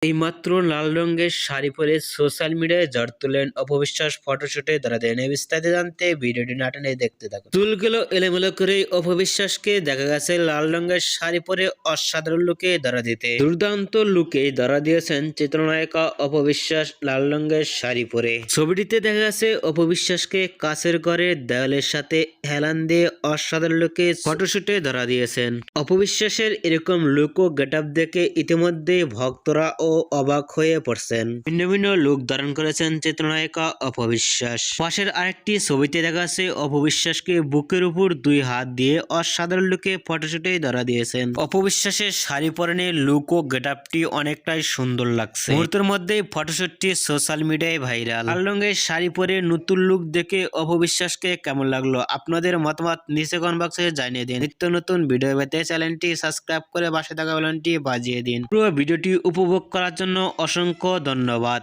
এইমাত্র লাল রঙের শাড়ি পরে সোশ্যাল মিডিয়ায় ঝড় তুললেন অপবিশ্বাস ফটোশুটে ধরা দেন। এই বিস্তারিত জানতে ভিডিওটি না টেনে দেখতে থাকুন। চুলগুলো এলোমেলো করে অপবিশ্বাসকে দেখা গেছে লাল রঙের শাড়ি পরে অসাধারণ লুকে ধরা দিতে। দুর্দান্ত লুকে ধরা দিয়েছেন চিত্রনায়িকা অপবিশ্বাস লাল রঙের শাড়ি পরে। ছবিটিতে দেখা গেছে অপবিশ্বাসকে কাছের ঘরের দেওয়ালের সাথে হেলান দিয়ে অসাধারণ লুকে ফটোশুটে ধরা দিয়েছেন। অপবিশ্বাসের এরকম লুক ও গেটআপ দেখে ইতিমধ্যে ভক্তরা অবাক হয়ে পড়ছেন। ভিন্ন ভিন্ন লুক ধারণ করেছেন চিত্রনায়িকা অপবিশ্বাস। পাশের আরেকটি ছবিতে দেখা যাচ্ছে অপবিশ্বাসকে বুকের উপর দুই হাত দিয়ে অসাধারণ লুকে ফটোশুটে ধরা দিয়েছেন। অপবিশ্বাসের শাড়ি পরনের লুক ও গেটআপটি অনেকটাই সুন্দর লাগছে। মুহূর্তের মধ্যেই ফটোশুটটি সোশ্যাল মিডিয়ায় ভাইরাল। লাল রঙের শাড়ি পরে নতুন লুক দেখে অপবিশ্বাসকে কেমন লাগলো আপনাদের মতামত নিচে কমেন্ট বক্সে জানিয়ে দিন। নিত্য নতুন ভিডিও পেতে চ্যানেলটি সাবস্ক্রাইব করে পাশে থাকা বেলটি বাজিয়ে দিন। পুরো ভিডিওটি উপভোগ করার জন্য অসংখ্য ধন্যবাদ।